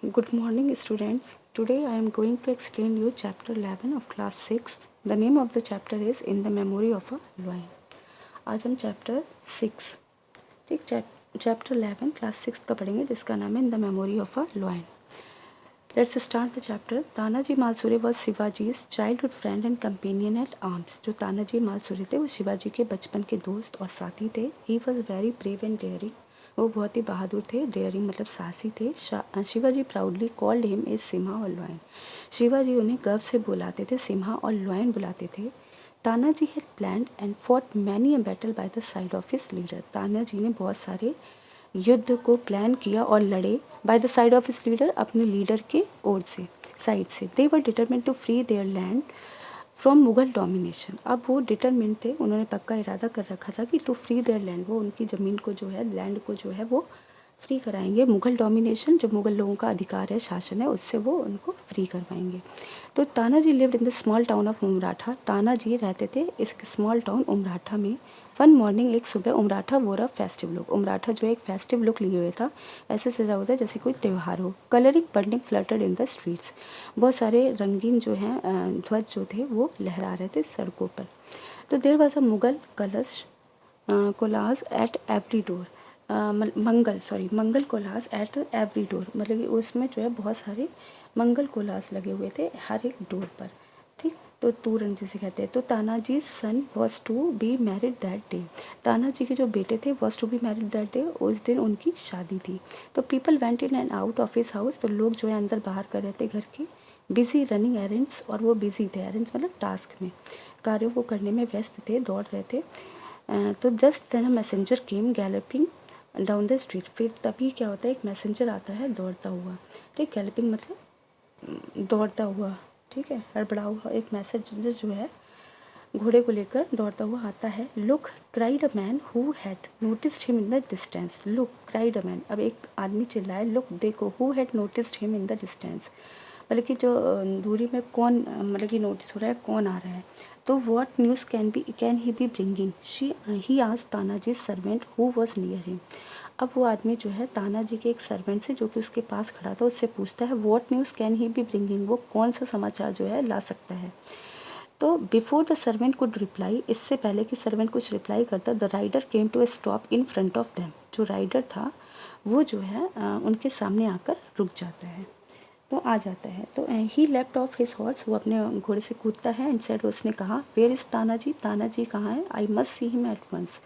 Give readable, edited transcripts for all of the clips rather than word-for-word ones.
Good morning students. Today I am going to explain you chapter 11 of class 6. The name of the chapter is In the Memory of a Lion. आज हम chapter 6 ठीक chapter 11 class 6 का पढ़ेंगे जिसका नाम है in the memory of a lion. Let's start the chapter. Tanaji Malusare was Shivaji's childhood friend and companion at arms. जो तानाजी मालसुरे थे वो शिवाजी के बचपन के दोस्त और साथी थे. He was very brave and daring. वो बहुत ही बहादुर थे. डेयरिंग मतलब साहसी थे. Shivaji proudly called him as Simha और लॉयन. शिवाजी उन्हें गर्व से बुलाते थे, सिम्हा और लॉयन बुलाते थे. Tanaji had planned and fought many a battle by the side of his leader. Tanaji ने बहुत सारे युद्ध को प्लान किया और लड़े by the side of his leader, अपने लीडर के ओर से, साइड से. They were determined to free their land from Mughal domination. अब वो डिटरमिन थे, उन्होंने पक्का इरादा कर रखा था कि टू फ्री देयर लैंड, वो उनकी ज़मीन को जो है, लैंड को जो है वो फ्री कराएंगे. मुगल डोमिनेशन, जो मुगल लोगों का अधिकार है, शासन है, उससे वो उनको फ्री करवाएंगे. तो Tanaji lived in the small town of Umratha. Tanaji रहते थे इस स्मॉल टाउन उमराठा में. वन मॉर्निंग, एक सुबह, उमराठा वोर अ फेस्टिव लुक. उमराठा जो एक फेस्टिव लुक लिए हुए था, ऐसे सजा हुआ था जैसे कोई त्यौहार हो. Colouring burning fluttered in the streets. बहुत सारे रंगीन जो हैं ध्वज जो थे वो लहरा रहे थे सड़कों पर. तो देयर वाज अ मुगल कलश collage at every door. Mangal collage at every door, मतलब कि उसमें जो है बहुत सारे मंगल कोलाज लगे हुए थे हर एक डोर पर. ठीक, तो तोरण जिसे कहते हैं. तो Tanaji son was to be married that day. Tanaji के जो बेटे थे was to be married that day, उस दिन उनकी शादी थी. तो people went in and out of his house. तो लोग जो है अंदर बाहर कर रहे थे घर के. बिजी रनिंग एरेंड्स, और वो बिजी थे. एरेंड्स मतलब टास्क में, कार्यों को करने में व्यस्त थे, दौड़ रहे थे. तो just then a messenger came galloping down the street. फिर तभी क्या होता है, एक मैसेंजर आता है दौड़ता हुआ. ठीक, गैलपिंग मतलब दौड़ता हुआ. ठीक है, हड़बड़ा हुआ. एक मैसेंजर जो है घोड़े को लेकर दौड़ता हुआ आता है. Look cried a man who had noticed him in the distance. Look cried a man, अब एक आदमी चिल्लाए, लुक देखो, who had noticed him in the distance, मतलब कि जो दूरी में कौन, मतलब कि नोटिस हो रहा है, कौन आ रहा है. तो what news can he be bringing. He asked Tanaji servant who was near him. अब वो आदमी जो है तानाजी के एक सर्वेंट से, जो कि उसके पास खड़ा था, उससे पूछता है what news can he be bringing, वो कौन सा समाचार जो है ला सकता है. तो before the servant could reply, इससे पहले कि सर्वेंट कुछ रिप्लाई करता, the rider came to a stop in front of them. जो राइडर था वो जो है उनके सामने आकर रुक जाता है, तो आ जाता है. तो ही लेफ्ट ऑफ हिज हॉर्स, वो अपने घोड़े से कूदता है. एंड सेड, उसने कहा, वेयर इज़ तानाजी, तानाजी कहाँ है. I must see him at once,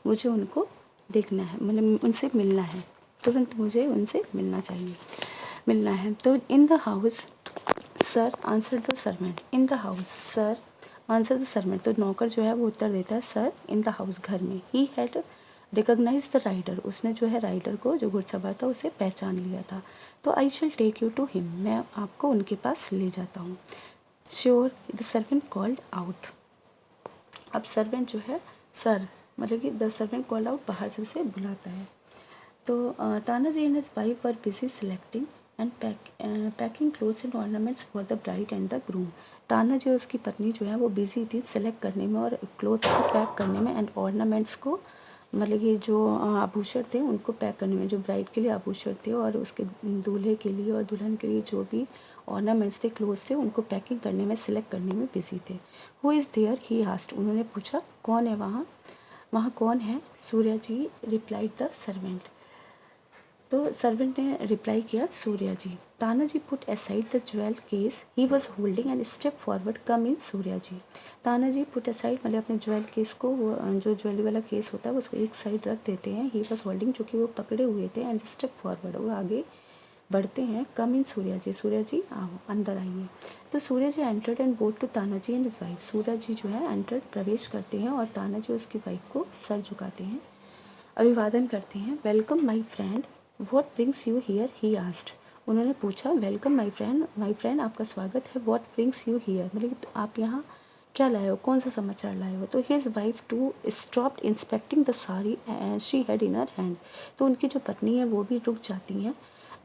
मुझे उनको देखना है, मतलब उनसे मिलना है, तुरंत मुझे उनसे मिलना है. तो in the house sir answer the servant. In the house sir answer the servant. तो नौकर जो है वो उत्तर देता है, सर इन द हाउस, घर में. He had recognise the rider, उसने जो है राइडर को, जो घुड़सवार था, उसे पहचान लिया था. तो I shall take you to him, मैं आपको उनके पास ले जाता हूँ. Sure, the servant called out. अब सर्वेंट जो है, सर मतलब कि द सर्वेंट कॉल्ड आउट, बाहर से उसे बुलाता है. तो Tanaji and his wife were busy selecting and packing clothes and ornaments for the bride and the groom. Tanaji और उसकी पत्नी जो है वो बिजी थी सेलेक्ट करने में और क्लोथ्स को पैक करने में, एंड ऑर्नामेंट्स को, मतलब कि जो आभूषण थे उनको पैक करने में. जो ब्राइड के लिए आभूषण थे और उसके दूल्हे के लिए और दुल्हन के लिए जो भी ऑर्नामेंट्स थे, क्लोथ्स थे, उनको पैकिंग करने में, सिलेक्ट करने में बिजी थे. Who is there, he asked, उन्होंने पूछा कौन है वहाँ कौन है. Surya ji replied the servant. तो सर्वेंट ने रिप्लाई किया, Surya ji. Tanaji put aside the jewel case he was holding and step forward, come in Surya ji. Tanaji put aside मतलब अपने ज्वेल केस को, वो जो ज्वेलरी वाला केस होता है उसको एक साइड रख देते हैं. ही वॉज होल्डिंग, चूँकि वो पकड़े हुए थे, एंड स्टेप फॉरवर्ड, वो आगे बढ़ते हैं. कम इन सूर्या जी, सूर्या जी आओ, अंदर आइए. तो Surya ji entered and bowed to Tanaji and his wife. Surya ji जो है एंटर्ड, प्रवेश करते हैं, और तानाजी उसकी वाइफ को सर झुकाते हैं, अभिवादन करते हैं. Welcome my friend, what brings you here, he asked. उन्होंने पूछा, वेलकम माई फ्रेंड आपका स्वागत है. व्हाट ब्रिंग्स यू हियर, मतलब तो आप यहाँ क्या लाए हो, कौन सा समाचार लाए हो. तो his wife too stopped inspecting the sari she had in her hand. तो उनकी जो पत्नी है वो भी रुक जाती हैं,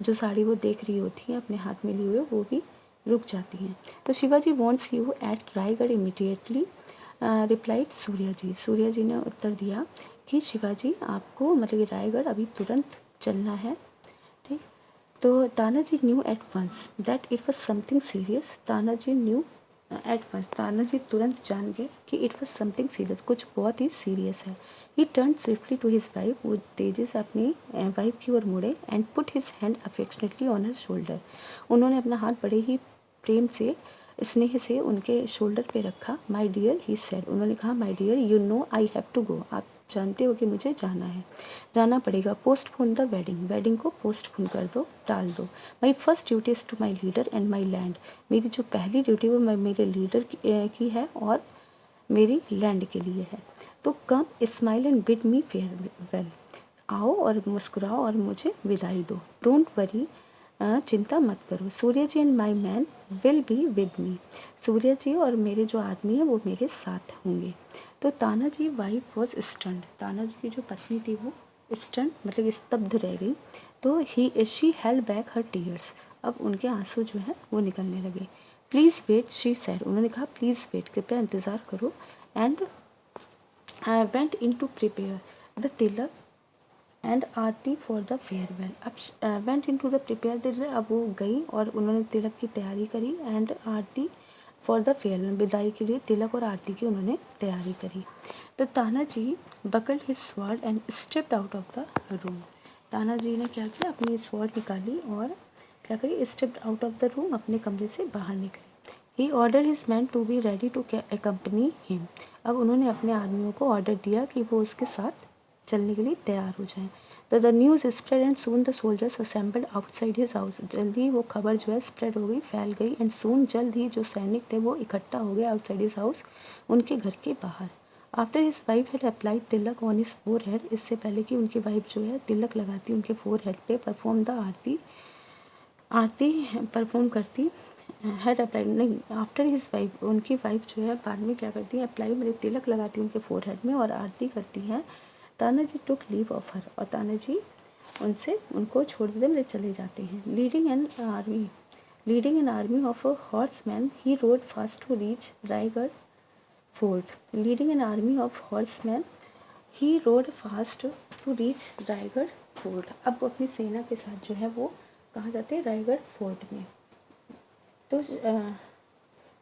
जो साड़ी वो देख रही होती हैं अपने हाथ में लिए हुए, वो भी रुक जाती हैं. तो Shivaji wants you at Raigad immediately, replied Surya ji. Surya ji ने उत्तर दिया कि शिवाजी आपको, मतलब कि रायगढ़ अभी तुरंत चलना है. ठीक, तो Tanaji knew at once that it was something serious. Tanaji knew at once, Tanaji तुरंत जान गए कि इट वॉज समथिंग सीरियस, कुछ बहुत ही सीरियस है। He turn swiftly to his wife, वो तेजी से अपनी वाइफ की ओर मुड़े and put his hand affectionately on her shoulder, उन्होंने अपना हाथ बड़े ही प्रेम से, स्नेह से उनके शोल्डर पे रखा। माई डियर ही सेड, उन्होंने कहा my dear you know I have to go, आप जानते हो कि मुझे जाना है, जाना पड़ेगा। पोस्टपोन द वेडिंग, वेडिंग को पोस्टपोन कर दो, टाल दो। My first duty is to my leader and my land, मेरी जो पहली ड्यूटी वो मेरे लीडर की है और मेरी लैंड के लिए है। तो come smile and bid me farewell, आओ और मुस्कुराओ और मुझे विदाई दो। डोंट वरी, चिंता मत करो। Surya ji and my man will be with me, Surya ji और मेरे जो आदमी हैं वो मेरे साथ होंगे। तो Tanaji wife was stunned, Tanaji की जो पत्नी थी वो स्टन्ड मतलब स्तब्ध रह गई। तो she held back her tears, अब उनके आंसू जो है वो निकलने लगे। प्लीज़ वेट शी सेड, उन्होंने कहा प्लीज़ वेट, कृपया इंतज़ार करो। And went in to prepare the tilak and aarti for the farewell. अब went in to the prepare the, अब वो गई और उन्होंने तिलक की तैयारी करी। And aarti for the farewell, विदाई के लिए तिलक और आरती की उन्होंने तैयारी करी। तो Tanaji buckled his sword and stepped out of the room, Tanaji ने क्या किया, अपनी स्वॉर्ड निकाली और क्या करी, stepped out of the room, अपने कमरे से बाहर निकले। He ordered his man to be ready to accompany him, अब उन्होंने अपने आदमियों को ऑर्डर दिया कि वो उसके साथ चलने के लिए तैयार हो जाएं। The news spread and soon the soldiers assembled outside his house, जल्दी वो खबर जो है स्प्रेड हो गई, फैल गई। एंड सून, जल्द ही जो सैनिक थे वो इकट्ठा हो गए आउटसाइड हिज हाउस, उनके घर के बाहर। After his wife had applied Tilak on his forehead, इससे पहले कि उनकी वाइफ जो है तिलक लगाती उनके फोरहेड पे, perform the Aarti, Aarti perform करती, हैड अप्लाइड नहीं, आफ्टर हिज वाइफ, उनकी वाइफ जो है बाद में क्या करती है, अप्लाई मेरे तिलक लगाती है उनके फोरहेड में और आरती करती हैं। तानाजी टुक लीव ऑफ हर, और तानाजी उनसे उनको छोड़ देते, मेरे चले जाते हैं। Leading an army of a horseman he rode fast to reach Raigad fort, leading an army of horseman he rode fast to reach Raigad fort, अब अपनी सेना के साथ जो है वो कहाँ जाते हैं, रायगढ़ फोर्ट में। तो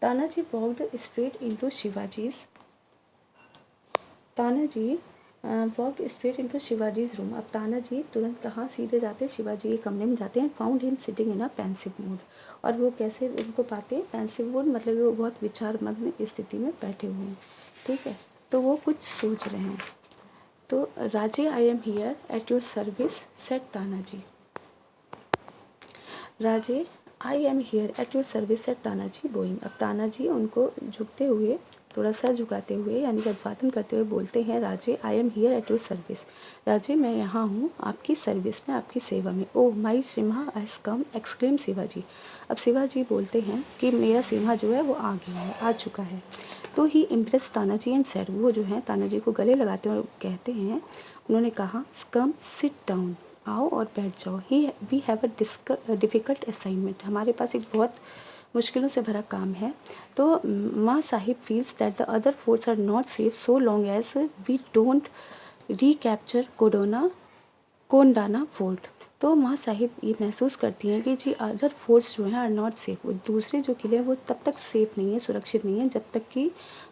Tanaji walked straight into Shivaji's, Tanaji walked straight into Shivaji's room, अब तानाजी तुरंत कहाँ सीधे जाते हैं, शिवाजी के कमरे में जाते हैं। Found him sitting in a pensive mood, और वो कैसे उनको पाते हैं, पेंसिव मूड मतलब वो बहुत विचार मग्न स्थिति में बैठे हुए हैं, ठीक है, तो वो कुछ सोच रहे हैं। तो Raje I am here at your service said Tanaji, Raje I am here at your service said Tanaji bowing, अब तानाजी उनको झुकते हुए, थोड़ा सर झुकाते हुए यानी कि अभिवादन करते हुए बोलते हैं, Raje I am here at your service, Raje मैं यहाँ हूँ आपकी सर्विस में, आपकी सेवा में। Oh my Simha has come exclaimed Shivaji, अब शिवाजी बोलते हैं कि मेरा सिम्हा जो है वो आ गया है, आ चुका है। तो ही इम्प्रेस तानाजी एंड सेड, वो जो है तानाजी को गले लगाते हैं और कहते हैं, उन्होंने कहा कम सिट डाउन, आओ और बैठ जाओ। We have a difficult assignment, हमारे पास एक बहुत मुश्किलों से भरा काम है। तो Maa Sahib feels that the other forts are not safe so long as we don't recapture Kondana fort, तो माँ साहिब ये महसूस करती हैं कि जी अदर फोर्ट्स जो हैं आर नॉट सेफ, दूसरे जो किले हैं वो तब तक सेफ़ नहीं है, सुरक्षित नहीं है, जब तक कि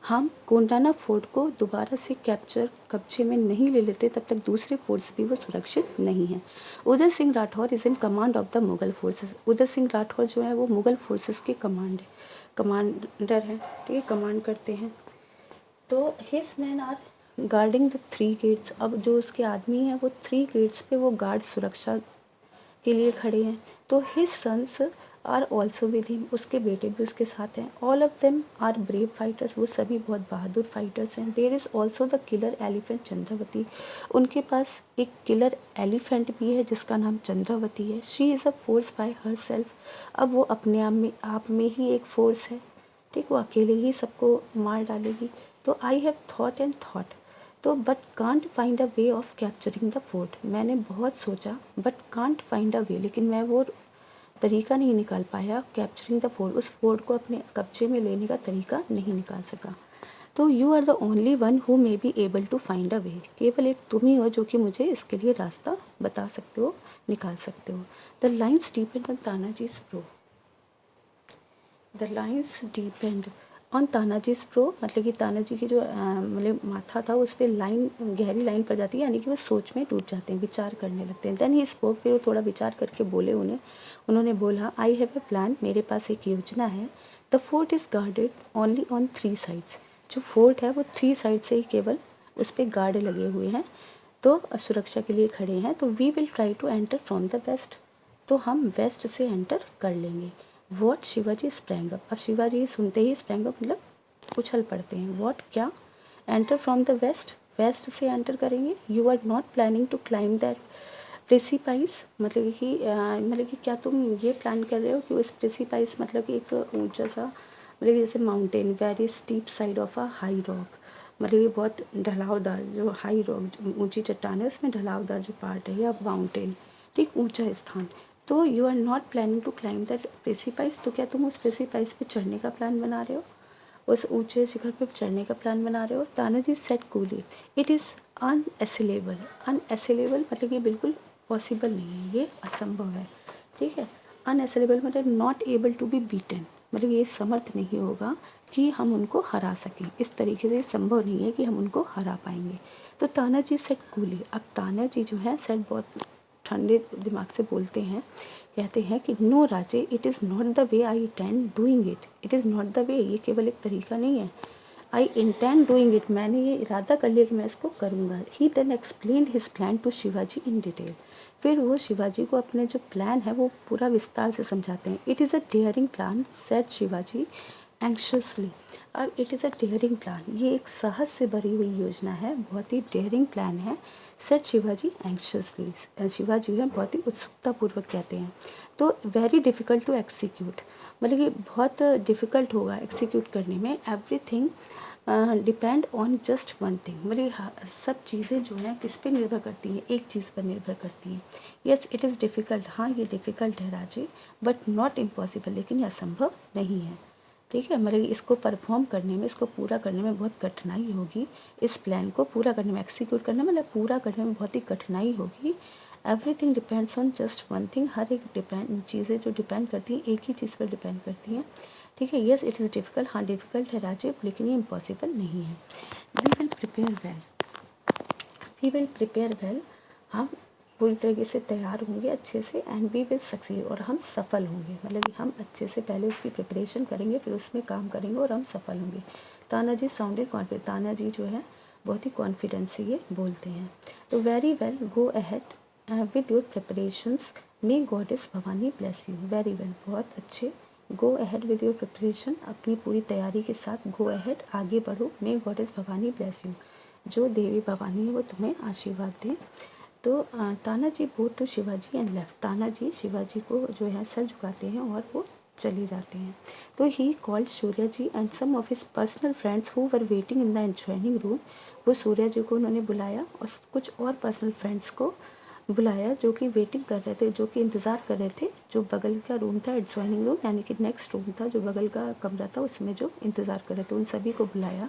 हम कोंडाना फोर्ट को दोबारा से कब्जे में नहीं ले लेते, तब तक दूसरे फोर्ट्स भी वो सुरक्षित नहीं हैं। Uday Singh Rathore is in command of the Mughal forces, Uday Singh Rathore जो है वो मुग़ल फोर्सेस के कमांडर हैं, ठीक है, कमांड करते हैं। तो his man are guarding the 3 gates, अब जो उसके आदमी हैं वो 3 गेट्स पे वो गार्ड सुरक्षा के लिए खड़े हैं। तो his sons are also with him, उसके बेटे भी उसके साथ हैं। All of them are brave fighters, वो सभी बहुत बहादुर फाइटर्स हैं। There is also the killer elephant Chandravati, उनके पास एक किलर एलिफेंट भी है जिसका नाम चंद्रावती है। She is a force by her self, अब वो अपने आप में ही एक फोर्स है, ठीक, वो अकेले ही सबको मार डालेगी। तो I have thought and thought, तो but can't find a way of capturing the fort, मैंने बहुत सोचा but can't find a way, लेकिन मैं वो तरीका नहीं निकाल पाया, कैप्चरिंग द फोर्ट, उस फोर्ट को अपने कब्जे में लेने का तरीका नहीं निकाल सका। तो you are the only one who may be able to find a way, केवल एक तुम ही हो जो कि मुझे इसके लिए रास्ता बता सकते हो, निकाल सकते हो। The lines depend on Tanaji's pro, the lines depend on Tanaji's pro, मतलब कि तानाजी की जो मतलब माथा था उस पर लाइन, गहरी लाइन पड़ जाती है, यानी कि वो सोच में डूब जाते हैं, विचार करने लगते हैं। देन ही स्पोक, फिर वो थोड़ा विचार करके बोले उन्होंने बोला, आई हैव ए प्लान, मेरे पास एक योजना है। The fort is guarded only on 3 sides, जो फोर्ट है वो 3 साइड से ही केवल उस पर गार्ड लगे हुए हैं, तो सुरक्षा के लिए खड़े हैं। तो we will try to enter from the west, तो हम वेस्ट से एंटर कर लेंगे। वॉट, शिवाजी स्प्रैंग अप, अब शिवाजी सुनते ही स्प्रैंग अप मतलब उछल पड़ते हैं। वॉट, क्या, enter from the west, west से एंटर करेंगे। You are not planning to climb that precipice, मतलब कि क्या तुम ये प्लान कर रहे हो कि उस प्रेसिपाइस मतलब कि एक ऊंचा सा, मतलब जैसे mountain, very steep side of a high rock, मतलब ये बहुत ढलावदार जो हाई रॉक, ऊंची चट्टान है उसमें ढलावदार जो पार्ट है, या माउंटेन, ठीक, ऊंचा स्थान। तो you are not planning to climb that precipice, तो क्या तुम उस प्रेसिपाइस पे चढ़ने का प्लान बना रहे हो, उस ऊंचे शिखर पर चढ़ने का प्लान बना रहे हो। Tanaji said coolly, it is unassailable, unassailable मतलब कि बिल्कुल पॉसिबल नहीं है, ये असंभव है, ठीक है। अनएसेलेबल मतलब not able to be beaten, मतलब ये समर्थ नहीं होगा कि हम उनको हरा सकें, इस तरीके से संभव नहीं है कि हम उनको हरा पाएंगे। तो तानाजी सेट कूली, अब तानाजी जो है सेट बहुत ठंडे दिमाग से बोलते हैं, कहते हैं कि no Raje, it is not the way I intend doing it, it is not the way, ये केवल एक तरीका नहीं है। आई इंटेंड डूइंग इट, मैंने ये इरादा कर लिया कि मैं इसको करूँगा। He then explained his plan to Shivaji in detail, फिर वो शिवाजी को अपने जो प्लान है वो पूरा विस्तार से समझाते हैं। It is a daring plan, said Shivaji anxiously, अब it is a daring plan, ये एक साहस से भरी हुई योजना है, बहुत ही डेयरिंग प्लान है। सेड शिवाजी एंक्शसली, शिवाजी है बहुत ही उत्सुकतापूर्वक कहते हैं। तो वेरी डिफ़िकल्ट टू एक्सिक्यूट, मतलब कि बहुत डिफ़िकल्ट होगा एक्सिक्यूट करने में। Everything depend on just one thing, मतलब सब चीज़ें जो हैं किस पे निर्भर करती हैं, एक चीज़ पर निर्भर करती हैं। यस इट इज़ डिफ़िकल्ट, हाँ ये डिफ़िकल्ट है राजे, बट नॉट इम्पॉसिबल, लेकिन यह असंभव नहीं है, ठीक है। मतलब इसको परफॉर्म करने में, इसको पूरा करने में बहुत कठिनाई होगी, इस प्लान को पूरा करने में, एक्सिक्यूट करने में, मतलब पूरा करने में बहुत ही कठिनाई होगी। Everything depends on just one thing, हर एक चीज़ें जो डिपेंड करती हैं एक ही चीज़ पर डिपेंड करती हैं, ठीक है। यस इट इज़ डिफ़िकल्ट, हाँ डिफ़िकल्ट है राजीव, लेकिन ये इम्पॉसिबल नहीं है। We will prepare well, we will prepare well, हम पूरी तरीके से तैयार होंगे अच्छे से, एंड वी विल सक्सीड, और हम सफल होंगे, मतलब कि हम अच्छे से पहले उसकी प्रिपरेशन करेंगे, फिर उसमें काम करेंगे और हम सफल होंगे। तानाजी साउंडेड कॉन्फिडेंट, तानाजी जो है बहुत ही कॉन्फिडेंस से ये बोलते हैं। तो very well, go ahead with your preparations, may goddess Bhavani bless you, very well, बहुत अच्छे, go ahead with your preparation, अपनी पूरी तैयारी के साथ गो अहेड, आगे बढ़ो, may goddess Bhavani bless you, जो देवी भवानी है वो तुम्हें आशीर्वाद दें। तो Tanaji bowed to Shivaji and left, Tanaji Shivaji को जो है सर झुकाते हैं और वो चले जाते हैं। तो he called Surya ji and some of his personal friends who were waiting in the adjoining room, वो सूर्या जी को उन्होंने बुलाया और कुछ और पर्सनल फ्रेंड्स को बुलाया जो कि वेटिंग कर रहे थे, जो कि इंतज़ार कर रहे थे, जो बगल का रूम था एडजॉइनिंग रूम, यानी कि नेक्स्ट रूम था, जो बगल का कमरा था उसमें जो इंतज़ार कर रहे थे, उन सभी को बुलाया।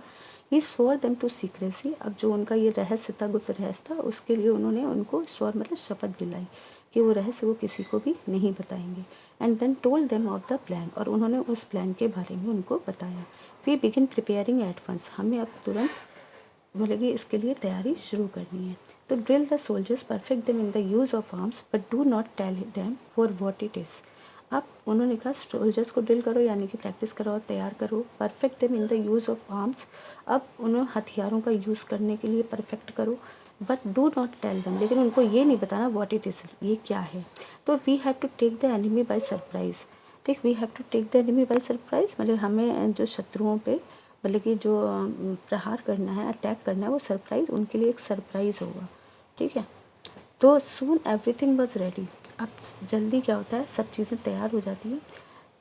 ही स्वॉर देम टू सीक्रेसी, अब जो उनका ये रहस्य था, गुप्त रहस्य था, उसके लिए उन्होंने उनको स्वॉर मतलब शपथ दिलाई कि वो रहस्य वो किसी को भी नहीं बताएंगे। And then told them of the plan, और उन्होंने उस प्लान के बारे में उनको बताया। We begin preparing at once, हमें अब तुरंत मतलब कि इसके लिए तैयारी शुरू करनी है। तो drill the soldiers, perfect them in the use of arms, but do not tell them for what it is, अब उन्होंने कहा सोल्जर्स को ड्रिल करो, यानी कि प्रैक्टिस कराओ, तैयार करो, perfect them in the use of arms, अब उन्हें हथियारों का यूज़ करने के लिए परफेक्ट करो, but do not tell them, लेकिन उनको ये नहीं बताना व्हाट इट इज़, ये क्या है। तो we have to take the enemy by surprise, ठीक, we have to take the enemy by surprise, मतलब हमें जो शत्रुओं पे मतलब कि जो प्रहार करना है, अटैक करना है, वो सरप्राइज़ उनके लिए एक सरप्राइज़ होगा, ठीक है। तो सून एवरीथिंग वॉज रेडी, अब जल्दी क्या होता है, सब चीज़ें तैयार हो जाती हैं,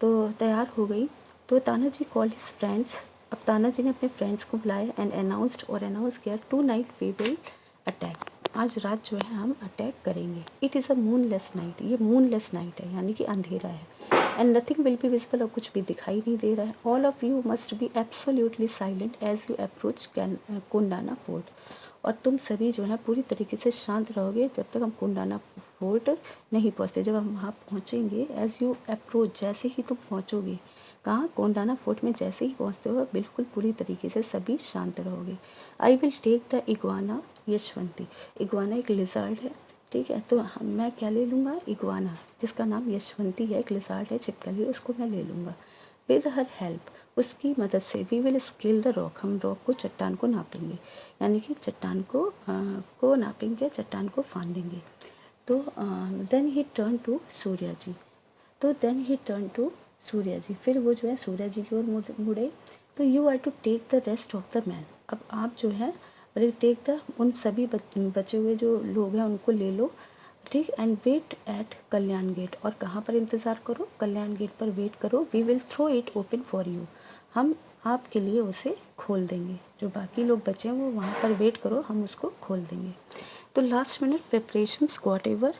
तो तैयार हो गई। तो तानाजी कॉल हिज फ्रेंड्स, अब तानाजी ने अपने फ्रेंड्स को बुलाया एंड अनाउंस्ड, और अनाउंस किया, tonight we will attack, आज रात जो है हम अटैक करेंगे। It is a moonless night, ये मूनलेस नाइट है यानी कि अंधेरा है। And nothing will be visible, और कुछ भी दिखाई नहीं दे रहा है। All of you must be absolutely silent as you approach Kondana fort, और तुम सभी जो है पूरी तरीके से शांत रहोगे जब तक हम कोंडाना फोर्ट नहीं पहुँचते। जब हम वहाँ पहुँचेंगे, एज यू अप्रोच, जैसे ही तुम पहुँचोगे कहाँ, कोंडाना फोर्ट में जैसे ही पहुँचते हो बिल्कुल पूरी तरीके से सभी शांत रहोगे। I will take the iguana Yashwanti, iguana एक लिजार्ड है, ठीक है, तो मैं क्या ले लूँगा, इग्वाना जिसका नाम यशवंती है, एक लिजार्ड है छिपकली, उसको मैं ले लूँगा। विद हर हेल्प, उसकी मदद से, we will scale the rock, हम रॉक को, चट्टान को नापेंगे, यानी कि चट्टान को नापेंगे, चट्टान को फांदेंगे। तो then he turn to Surya ji, तो then he turn to Surya ji, फिर वो जो है सूर्या जी की ओर मुड़े। तो you are to take the rest of the man, अब आप जो है टेक द, उन सभी बचे हुए जो लोग हैं उनको ले लो, ठीक, and wait at Kalyan gate, और कहाँ पर इंतज़ार करो, कल्याण गेट पर वेट करो। We will throw it open for you, हम आपके लिए उसे खोल देंगे, जो बाकी लोग बचे हैं वो वहाँ पर वेट करो, हम उसको खोल देंगे। तो last minute preparations whatever,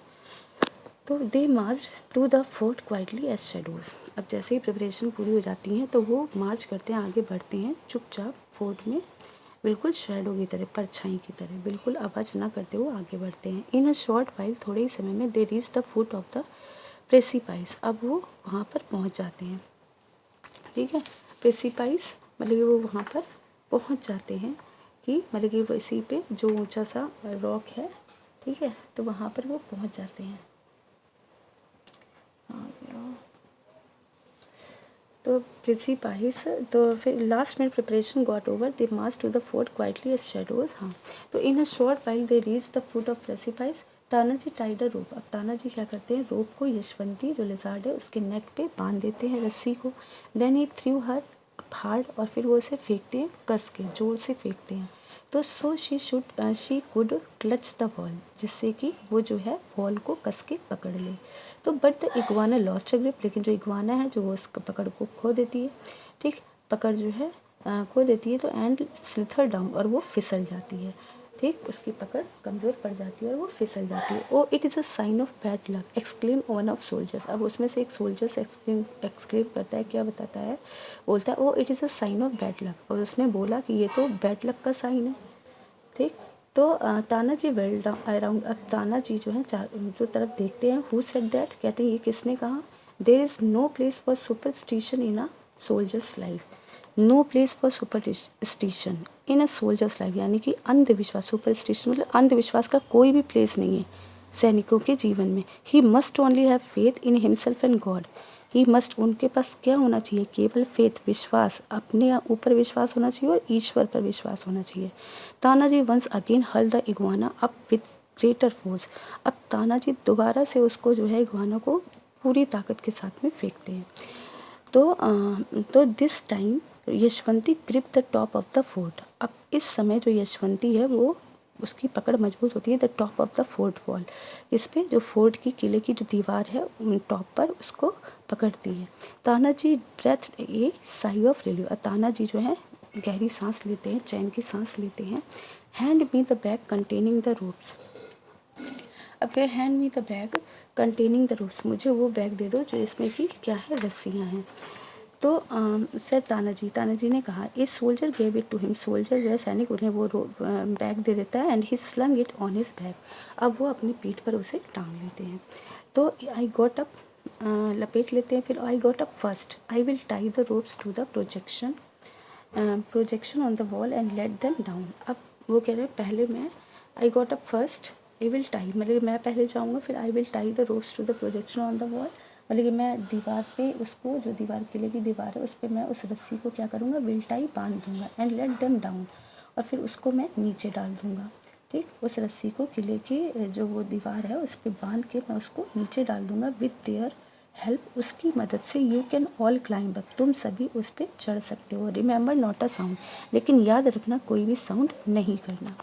तो they march to the fort quietly as shadows, अब जैसे ही प्रिपरेशन पूरी हो जाती हैं तो वो मार्च करते हैं, आगे बढ़ते हैं चुपचाप फोर्ट में, बिल्कुल शेडो की तरह, परछाई की तरह, बिल्कुल आवाज़ ना करते हुए आगे बढ़ते हैं। इन अ शॉर्ट वाइल, थोड़े ही समय में, they reach the foot of the precipice, अब वो वहाँ पर पहुँच जाते हैं, ठीक है, प्रेसिपाइस मतलब कि वो वहाँ पर पहुँच जाते हैं, कि मतलब कि इसी पे जो ऊंचा सा रॉक है, ठीक है, तो वहाँ पर वो पहुँच जाते हैं। तो प्रेसिपाइस, तो फिर last minute preparation got over, they march to the fort quietly as shadows. हाँ, तो in a short while they reach the foot of precipice, Tanaji tied a rope, अब तानाजी क्या करते हैं, रोप को यशवंती जो लिजार्ड है उसके नेक पे बांध देते हैं, रस्सी को। Then he threw her hard, और फिर वो उसे फेंकते हैं, कस के जोर से फेंकते हैं। तो so she could clutch the wall, जिससे कि वो जो है वॉल को कस के पकड़ ले। तो but the iguana lost grip, लेकिन जो इग्वाना है जो वो उस पकड़ को खो देती है, ठीक, पकड़ जो है खो देती है, तो एंड स्लिथर डाउन, और वो फिसल जाती है, ठीक, उसकी पकड़ कमज़ोर पड़ जाती है और वो फिसल जाती है। Oh it is a sign of bad luck, exclaim one of soldiers, अब उसमें से एक सोल्जर्स एक्सक्लेम करता है, क्या बताता है, बोलता है oh it is a sign of bad luck, और उसने बोला कि ये तो बैड लक का साइन है, ठीक। तो तानाजी वेल अराउंड, अब तानाजी जो है चारों तरफ देखते हैं, हु सेड दैट, कहते हैं ये किसने कहा, there is no place for superstition in a soldier's life, no place for superstition in a soldier's life, यानी कि अंधविश्वास, सुपरस्टिशन मतलब अंधविश्वास का कोई भी प्लेस नहीं है सैनिकों के जीवन में। He must only have faith in himself and God, he must, उनके पास क्या होना चाहिए, केवल फेथ, विश्वास, अपने ऊपर विश्वास होना चाहिए और ईश्वर पर विश्वास होना चाहिए। तानाजी वंस अगेन हल the iguana up with greater force, अब तानाजी दोबारा से उसको जो है इग्वाना को पूरी ताकत के साथ में फेंकते हैं। तो this time Yashwanti grip the top of the fort, अब इस समय जो यशवंती है वो उसकी पकड़ मजबूत होती है the top of the fort wall, इस पे जो फोर्ट की किले की जो दीवार है उन टॉप पर उसको पकड़ती है। Tanaji breath a sigh of relief, Tanaji जो है गहरी सांस लेते हैं, चैन की सांस लेते हैं। Hand me the bag containing the ropes, अब फिर hand me the bag containing the ropes, मुझे वो बैग दे दो जो इसमें कि क्या है, रस्सियाँ हैं। तो सर तानाजी ने कहा, इस soldier gave it to him, soldier जो है सैनिक उन्हें वो बैग दे देता है, and he slung it on his back, अब वो अपनी पीठ पर उसे टांग लेते हैं। तो आई गॉट अप, लपेट लेते हैं, फिर I got up first, I will tie the ropes to the projection on the wall and let them down, अब वो कह रहे हैं पहले मैं, I got up first, I will tie, मतलब मैं पहले जाऊँगा, फिर I will tie the ropes to the projection on the wall, मतलब कि मैं दीवार पे उसको, जो दीवार किले की दीवार है उस पर मैं उस रस्सी को क्या करूँगा, विल टाई, बांध दूँगा, एंड लेट देम डाउन, और फिर उसको मैं नीचे डाल दूँगा, ठीक, उस रस्सी को किले की जो वो दीवार है उस पर बांध के मैं उसको नीचे डाल दूँगा, विथ देयर हेल्प, उसकी मदद से, you can all climb up, तुम सभी उस पर चढ़ सकते हो। रिमेंबर नॉट अ साउंड, लेकिन याद रखना कोई भी साउंड नहीं करना।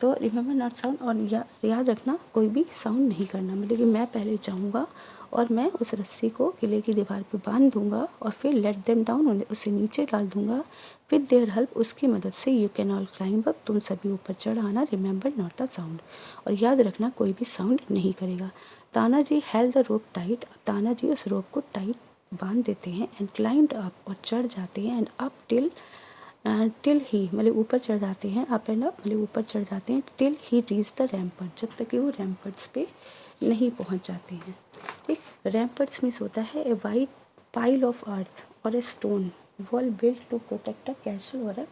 तो रिमेंबर नॉट साउंड, और याद रखना कोई भी साउंड नहीं करना, मतलब कि मैं पहले जाऊँगा और मैं उस रस्सी को किले की दीवार पे बांध दूंगा, और फिर लेट देम डाउन, उन्हें उसे नीचे डाल दूंगा, विद देयर हेल्प, उसकी मदद से, you can all climb up, तुम सभी ऊपर चढ़ आना, रिमेंबर नॉट अ साउंड, और याद रखना कोई भी साउंड नहीं करेगा। Tanaji held the rope tight, Tanaji उस रोप को टाइट बांध देते हैं एंड क्लाइम्ड अप और चढ़ जाते हैं एंड अप टिल ही मतलब ऊपर चढ़ जाते हैं अप एंड अप मतलब ऊपर चढ़ जाते हैं टिल ही रीच द रैम्पर्ट जब तक कि वो रैम्पर्ट्स पे नहीं पहुंच जाते हैं। ठीक, रैम्पर्ट्स मीन्स होता है a wide pile of earth और a stone wall built to protect a castle और अ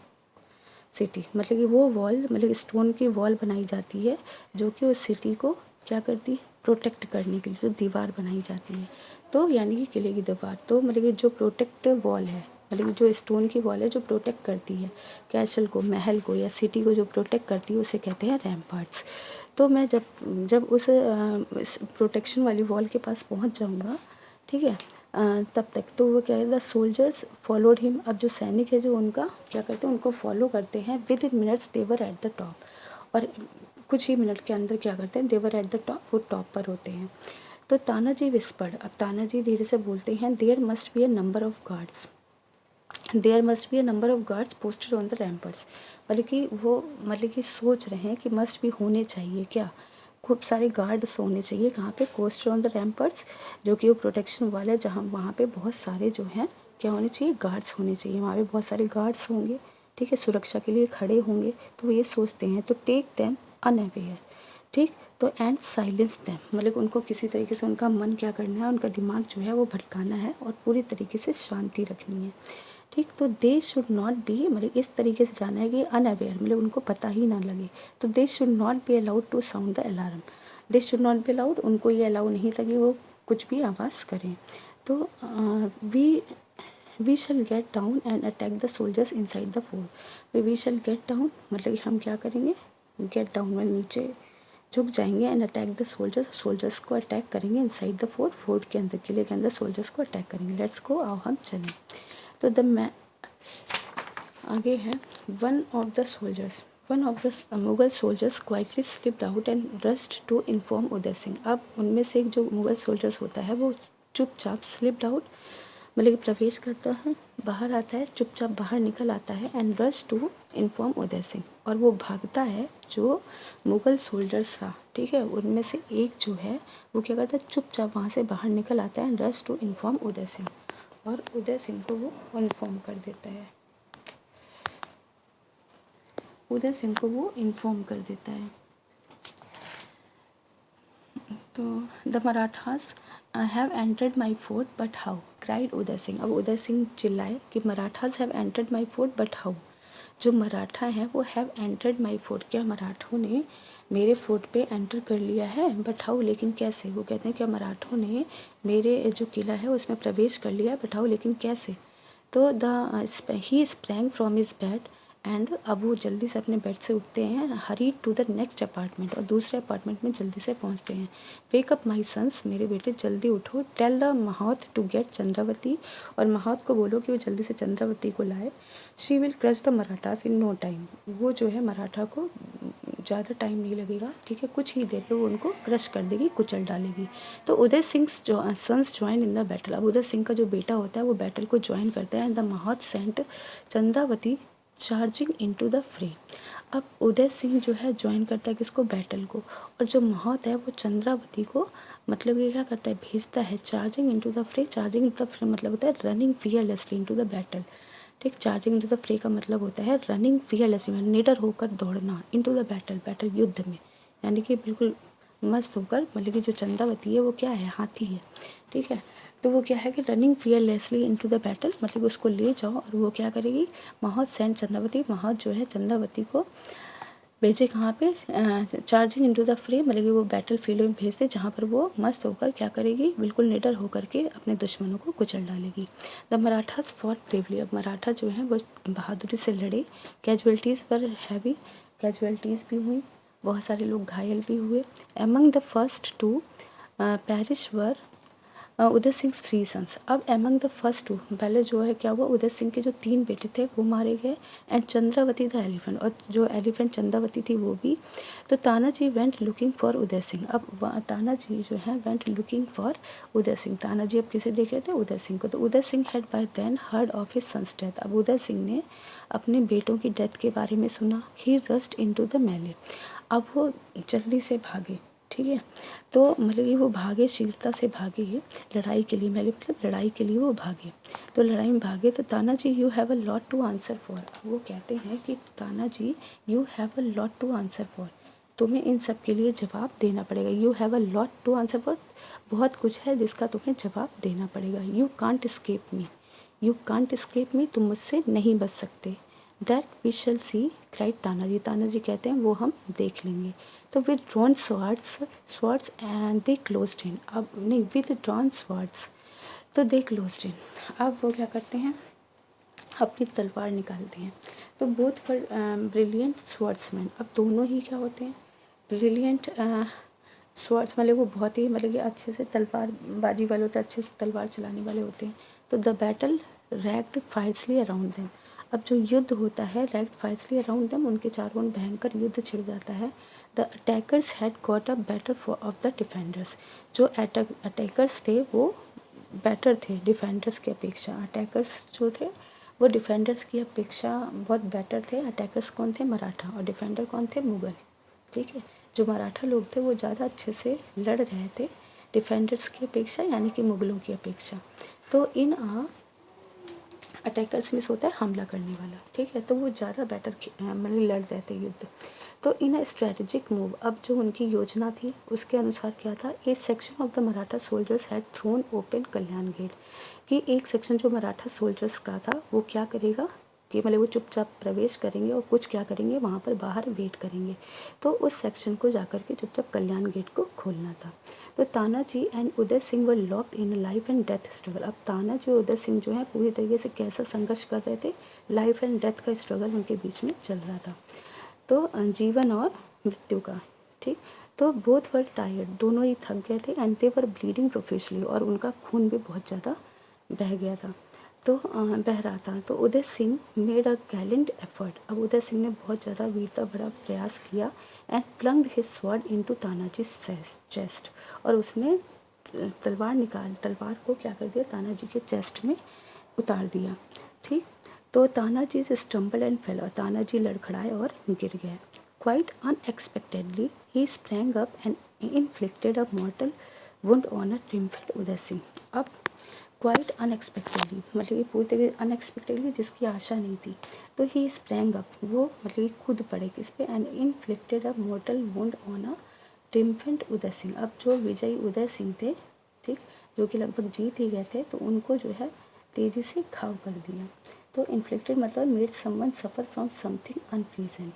सिटी, मतलब कि वो वॉल मतलब स्टोन की वॉल बनाई जाती है जो कि उस सिटी को क्या करती है, प्रोटेक्ट करने के लिए जो दीवार बनाई जाती है। तो यानी कि किले की दीवार, तो मतलब कि जो प्रोटेक्ट वॉल है मतलब कि जो स्टोन की वॉल है जो प्रोटेक्ट करती है कैसल को, महल को या सिटी को जो प्रोटेक्ट करती है उसे कहते हैं रैम्पार्ट्स। तो मैं जब जब उस प्रोटेक्शन वाली वॉल के पास पहुंच जाऊंगा, ठीक है, तब तक तो वो क्या है, द सोल्जर्स फॉलोड हिम। अब जो सैनिक है जो उनका क्या करते हैं, उनको फॉलो करते हैं। Within minutes they're at the top, और कुछ ही मिनट के अंदर क्या करते हैं, देवर एट द टॉप, वो टॉप पर होते हैं। तो तानाजी विस्पर्ड, अब तानाजी धीरे से बोलते हैं, there must be a number of guards, there must be a number of guards posted on the ramparts. मतलब कि वो मतलब कि सोच रहे हैं कि मस्ट भी होने चाहिए क्या, खूब सारे गार्ड्स होने चाहिए कहाँ पे, पोस्टेड ऑन द रैम्पर्ट्स, जो कि वो प्रोटेक्शन वाले जहाँ वहाँ पे बहुत सारे जो हैं क्या होने चाहिए, गार्ड्स होने चाहिए, वहाँ पे बहुत सारे गार्ड्स होंगे, ठीक है, सुरक्षा के लिए खड़े होंगे। तो वो ये सोचते हैं, तो टेक देम अनअवेयर, ठीक, तो एंड साइलेंस देम, मतलब उनको किसी तरीके से उनका मन क्या करना है, उनका दिमाग जो है वो भटकाना है और पूरी तरीके से शांति रखनी है। ठीक, तो दे शुड नॉट बी, मतलब इस तरीके से जाना है कि अनअवेयर मतलब उनको पता ही ना लगे। तो they should not be allowed to sound the alarm, they should not be allowed, उनको ये अलाउ नहीं था कि वो कुछ भी आवाज़ करें। तो we shall get down and attack the soldiers inside the fort. We shall get down मतलब हम क्या करेंगे, गेट डाउन मतलब नीचे झुक जाएंगे and attack the soldiers, soldiers को अटैक करेंगे इनसाइड द फोर्ट, फोर्ट के अंदर, किले के अंदर सोल्जर्स को अटैक करेंगे। लेट्स गो, आओ हम चलें। तो आगे है, one of the Mughal soldiers quietly slipped out and rushed to inform Uday Singh. अब उनमें से एक जो मुगल सोल्जर्स होता है वो चुपचाप स्लिप्ड आउट मतलब कि प्रवेश करता है, बाहर आता है, चुपचाप बाहर निकल आता है and rush to inform Uday Singh, और वो भागता है जो मुगल सोल्जर्स था, ठीक है, उनमें से एक जो है वो क्या करता है, चुपचाप वहाँ से बाहर निकल आता है and rush to inform Uday Singh, और उदय सिंह को वो इन्फॉर्म कर देता है, उदय सिंह को वो इन्फॉर्म कर देता है। तो the Marathas have entered my fort but how, cried Uday Singh. अब उदय सिंह चिल्लाए कि Marathas have entered my fort but how, जो मराठा हैं वो हैव एंटर्ड माई फोर्ट, क्या मराठों ने मेरे फोर्ट पे एंटर कर लिया है, बट हाउ लेकिन कैसे, वो कहते हैं क्या मराठों ने मेरे जो किला है उसमें प्रवेश कर लिया है, बट हाउ लेकिन कैसे। तो he sprang from his bed and अब वो जल्दी से अपने बेड से उठते हैं, hurry to the next apartment, और दूसरे अपार्टमेंट में जल्दी से पहुंचते हैं। वेक अप माई सन्स, मेरे बेटे जल्दी उठो, tell the mahout to get Chandravati, और महावत को बोलो कि वो जल्दी से चंद्रावती को लाए। She will crush the Marathas in no time, वो जो है मराठा को ज़्यादा टाइम नहीं लगेगा, ठीक है, कुछ ही देर में वो उनको क्रश कर देगी, कुचल डालेगी। तो Uday Singh sons join in the battle, अब उदय सिंह का जो बेटा होता है वो बैटल को ज्वाइन करता है and the mahout sent Chandravati charging into the fray. अब उदय सिंह जो है ज्वाइन करता है किसको, बैटल को, और जो महावत है वो चंद्रावती को मतलब ये क्या करता है, भेजता है चार्जिंग इनटू द फ्रे। चार्जिंग इनटू द फ्रे मतलब होता है running fearlessly into the battle, ठीक, चार्जिंग इनटू द फ्रे का मतलब होता है रनिंग फियरलेसली, निडर होकर दौड़ना, इनटू द बैटल, बैटल युद्ध में, यानी कि बिल्कुल मस्त होकर, मतलब कि जो चंद्रावती है वो क्या है, हाथी है, ठीक है, तो वो क्या है कि running fearlessly into the battle, मतलब उसको ले जाओ और वो क्या करेगी, महावत सेंट चंद्रावती, महावत जो है चंद्रावती को भेजे कहाँ पे, चार्जिंग इनटू द फ्रे, मतलब कि वो बैटल फील्ड में भेज दे जहाँ पर वो मस्त होकर क्या करेगी, बिल्कुल निडर होकर के अपने दुश्मनों को कुचल डालेगी। द मराठास फॉट ब्रेवली, अब मराठा जो है वो बहादुरी से लड़े। कैजुअलिटीज़ पर हैवी, कैजुअलिटीज़ भी हुई, बहुत सारे लोग घायल भी हुए। Among the first to perish were Uday Singh 3 sons. अब एमंग द फर्स्ट टू, पहले जो है क्या हुआ, उदय सिंह के जो 3 बेटे थे वो मारे गए, एंड चंद्रावती द एलिफेंट, और जो एलिफेंट चंद्रावती थी वो भी। तो Tanaji went looking for Uday Singh, अब तानाजी जो है went looking for Uday Singh, Tanaji अब किसे देख रहे थे, उदय सिंह को। तो Uday Singh had by then heard of his son's death, अब उदय सिंह ने अपने बेटों की डेथ के बारे में सुना। ही रस्ट इनटू द मेले, अब वो जल्दी से भागे, ठीक है। तो मतलब कि वो भागे, शीलता से भागे लड़ाई के लिए, मतलब लड़ाई के लिए वो भागे। तो लड़ाई में भागे तो Tanaji you have a lot to answer for. वो कहते हैं कि Tanaji you have a lot to answer for, तुम्हें इन सब के लिए जवाब देना पड़ेगा। You have a lot to answer for, बहुत कुछ है जिसका तुम्हें जवाब देना पड़ेगा। You can't escape me, you can't escape me, तुम मुझसे नहीं बच सकते। That we shall see, cried Tanaji, Tanaji कहते हैं वो हम देख लेंगे। तो with drawn swords and they closed in, अब नहीं, विद ड्रॉन स्वार्ड्स तो दे क्लोज्ड इन, अब वो क्या करते हैं, अपनी तलवार निकालते हैं। तो बोथ फॉर ब्रिलियंट स्वॉर्ड्समैन, अब दोनों ही क्या होते हैं, ब्रिलियंट स्वॉर्ड्स, मतलब वो बहुत ही मतलब कि अच्छे से तलवार बाजी वाले होते हैं, अच्छे से तलवार चलाने वाले होते हैं। तो the battle raged fiercely around them, अब जो युद्ध होता है रैग्ड फायर्सली अराउंड देम, उनके चारों ओर भयंकर युद्ध छिड़ जाता है। The attackers had got a better of the defenders, जो अटैकर्स थे वो बेटर थे डिफेंडर्स की अपेक्षा। अटैकर्स जो थे वो डिफेंडर्स की अपेक्षा बहुत बेटर थे। अटैकर्स कौन थे, मराठा, और डिफेंडर कौन थे, मुग़ल। ठीक है, जो मराठा लोग थे वो ज़्यादा अच्छे से लड़ रहे थे डिफेंडर्स की अपेक्षा, यानी कि मुग़लों की अपेक्षा। तो इन अटैकर्स में होता है हमला करने वाला, ठीक है, तो वो ज़्यादा बेटर मतलब लड़ रहे थे युद्ध। तो इन अ स्ट्रेटेजिक मूव, अब जो उनकी योजना थी उसके अनुसार क्या था, a section of the Maratha soldiers had thrown open Kalyan gate, कि एक सेक्शन जो मराठा सोल्जर्स का था वो क्या करेगा कि मतलब वो चुपचाप प्रवेश करेंगे और कुछ क्या करेंगे वहाँ पर बाहर वेट करेंगे। तो उस सेक्शन को जाकर के चुपचाप कल्याण गेट को खोलना था। तो Tanaji and Uday Singh were locked in life and death struggle, अब तानाजी और उदय सिंह जो है पूरी तरीके से कैसा संघर्ष कर रहे थे, लाइफ एंड डेथ का स्ट्रगल उनके बीच में चल रहा था। तो जीवन और मृत्यु का, ठीक। तो बोथ वर टायर्ड, दोनों ही थक गए थे, and they were bleeding professionally, और उनका खून भी बहुत ज़्यादा बह गया था, तो बह रहा था। तो Uday Singh made a gallant effort, अब उदय सिंह ने बहुत ज़्यादा वीरता भरा प्रयास किया, and plunged his sword into Tanaji chest, और उसने तलवार को क्या कर दिया, तानाजी के चेस्ट में उतार दिया, ठीक। तो तानाजी से स्टम्बल एंड फेल, और तानाजी लड़खड़ाए और गिर गए। Quite unexpectedly he sprang up and inflicted a mortal wound on a triumphant Uday Singh, अब क्वाइट अनएक्सपेक्टेडली मतलब ये पूरी तरीके अनएक्सपेक्टेडली, जिसकी आशा नहीं थी, तो ही स्प्रैंग अप, वो मतलब कूद पड़े किस पे, and inflicted a mortal wound on a triumphant Uday Singh, अब जो विजयी उदय सिंह थे, ठीक, जो कि लगभग जीत ही गए थे, तो उनको जो है तेज़ी से घाव कर दिया। तो इन्फ्लिक्टेड मतलब made someone suffer from something unpleasant,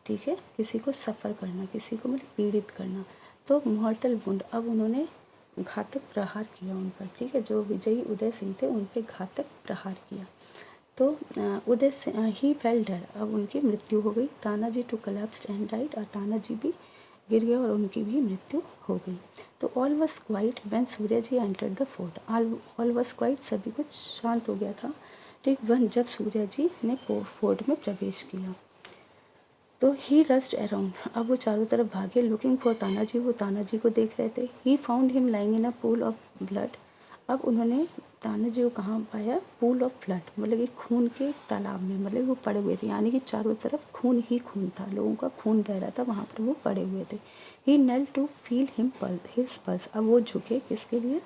ठीक है, किसी को सफ़र करना, किसी को मतलब पीड़ित करना। तो मॉर्टल वुंड, अब उन्होंने घातक प्रहार किया उन पर, ठीक है, जो विजयी उदय सिंह थे उन पर घातक प्रहार किया। तो उदय ही फेल डेड, अब उनकी मृत्यु हो गई। Tanaji too collapsed and died, और तानाजी भी गिर गए और उनकी भी मृत्यु हो गई। तो all was quiet when Surya ji entered the fort, all was quiet, सभी कुछ शांत हो गया था, ठीक, वन जब सूर्य जी ने फोर्ट में प्रवेश किया। तो ही रस्ट अराउंड, अब वो चारों तरफ भागे, लुकिंग फॉर तानाजी, वो तानाजी को देख रहे थे। He found him lying in a pool of blood, अब उन्होंने तानाजी को कहाँ पाया, पूल ऑफ ब्लड मतलब कि खून के तालाब में, मतलब वो पड़े हुए थे, यानी कि चारों तरफ खून ही खून था, लोगों का खून बह रहा था, वहाँ पर वो पड़े हुए थे। He knelt to feel his pulse, अब वो झुके किसके लिए,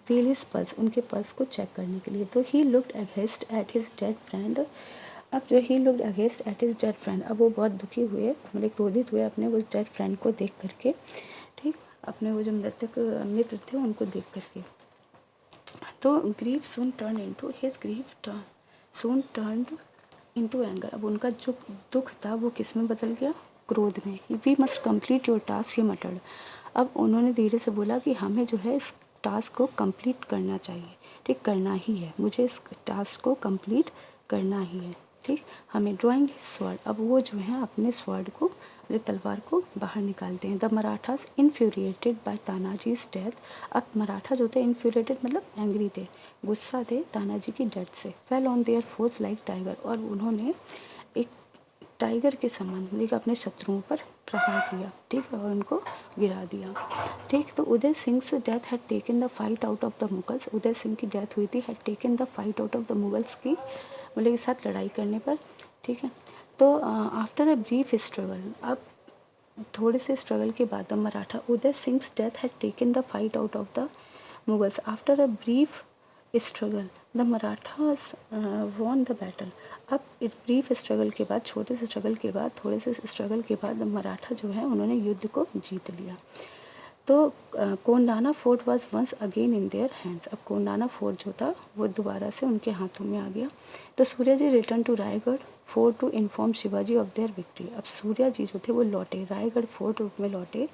फील हिज पल्स, उनके पल्स को चेक करने के लिए। तो he looked against at his dead friend, अब जो he looked against at his dead friend, अब वो बहुत दुखी हुए, मतलब क्रोधित हुए अपने उस डेड फ्रेंड को देख करके, ठीक, अपने वो जो मृतक मित्र थे उनको देख करके। तो ग्रीफ सून टर्न इनटू हिज ग्रीफ सून टर्न इनटू एंगर, अब उनका जो दुख था वो किस में बदल गया, क्रोध में। We must complete your task, he muttered, अब उन्होंने धीरे से बोला कि हमें जो है इस टास्क को कंप्लीट करना चाहिए, ठीक, करना ही है, मुझे इस टास्क को कंप्लीट करना ही है, ठीक, हमें ड्राइंग स्वॉर्ड, अब वो जो है अपने स्वॉर्ड को, अपने तलवार को बाहर निकालते हैं। The Marathas infuriated by Tanaji's death, अब मराठा जो थे इन्फ्यूरिएटेड मतलब एंग्री थे, गुस्सा थे तानाजी की डेथ से। Fell on their force like tiger, और उन्होंने एक टाइगर के समान मतलब अपने शत्रुओं पर प्रहार किया, ठीक है, और उनको गिरा दिया, ठीक। तो Uday Singh death had taken the fight out of the Mughals, Uday Singh की डेथ हुई थी, had taken the fight out of the Mughals की मतलब के साथ लड़ाई करने पर, ठीक है। तो आफ्टर अ ब्रीफ स्ट्रगल, अब थोड़े से स्ट्रगल के बाद the Maratha Uday Singh death had taken the fight out of the Mughals after a brief struggle the Marathas won the battle. अब इस ब्रीफ स्ट्रगल के बाद, छोटे से स्ट्रगल के बाद, थोड़े से स्ट्रगल के बाद मराठा जो है उन्होंने युद्ध को जीत लिया। तो Kondana fort was once again in their hands. अब कोंडाना फोर्ट जो था वो दोबारा से उनके हाथों में आ गया। तो Suryaji return to Raigad fort to inform Shivaji of their victory. अब सूर्याजी जो थे वो लौटे, रायगढ़ फोर्ट में लौटे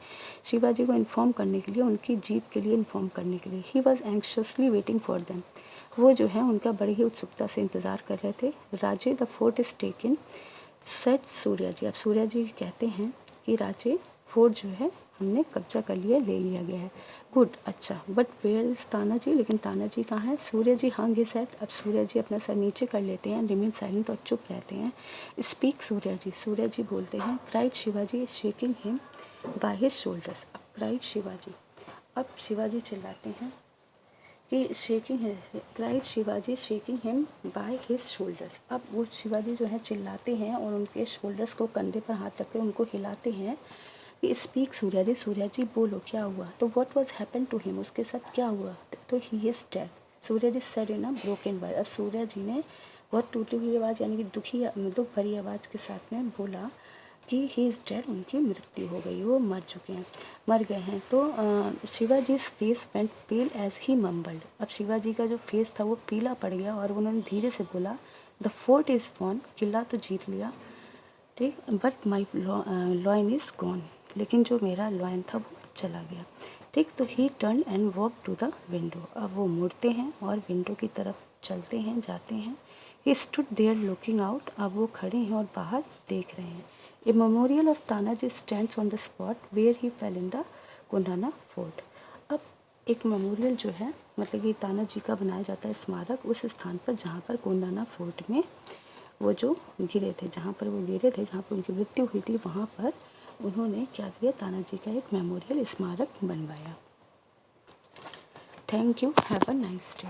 शिवाजी को इन्फॉर्म करने के लिए, उनकी जीत के लिए इन्फॉर्म करने के लिए। He was anxiously waiting for them. वो जो है उनका बड़ी ही उत्सुकता से इंतज़ार कर रहे थे। Raje the fort is taken said Suryaji. अब सूर्याजी कहते हैं कि राजे फोर्ट जो है हमने कब्जा कर लिया, ले लिया गया है। गुड, अच्छा, बट वेयर इज तानाजी? लेकिन तानाजी कहाँ है? सूर्याजी हंग हिज हेड। अब सूर्याजी अपना सर नीचे कर लेते हैं, रिमेन साइलेंट और चुप रहते हैं। स्पीक सूर्याजी, सूर्याजी बोलते हैं। Cried Shivaji shaking him by his shoulders. अब क्राइड शिवाजी, अब शिवाजी चिल्लाते हैं कि शेकिंग है, cried Shivaji shaking him by his shoulders. अब वो शिवाजी जो है चिल्लाते हैं और उनके शोल्डर्स को, कंधे पर हाथ रख कर उनको हिलाते हैं कि स्पीक सूर्याजी, सूर्याजी बोलो क्या हुआ? तो what was happen to him, उसके साथ क्या हुआ? तो he is dead, Suryaji said in a broken voice. अब सूर्याजी ने बहुत टूटी हुई आवाज़ यानी कि दुख भरी आवाज़ के साथ में बोला कि ही इज़ डेड, उनकी मृत्यु हो गई, वो मर चुके हैं, मर गए हैं। तो Shivaji face went pale as he mumbled. अब शिवाजी का जो फेस था वो पीला पड़ गया और उन्होंने धीरे से बोला द फोर्ट इज़ वॉन, किला तो जीत लिया, ठीक, but my lion is gone, लेकिन जो मेरा लॉइन था वो चला गया, ठीक। तो he turn and walk to the window. अब वो मुड़ते हैं और विंडो की तरफ चलते हैं, जाते हैं। He stood there looking out. अब वो खड़े हैं और बाहर देख रहे हैं। A memorial of Tanaji stands on the spot where he fell in the Kondana fort. अब एक मेमोरियल जो है, मतलब कि तानाजी का बनाया जाता है स्मारक उस स्थान पर जहाँ पर कोंडाना फोर्ट में वो जो गिरे थे, जहाँ पर वो गिरे थे, जहाँ पर उनकी मृत्यु हुई थी, वहाँ पर उन्होंने क्या किया, तानाजी का एक मेमोरियल स्मारक बनवाया। Thank you, have a nice day.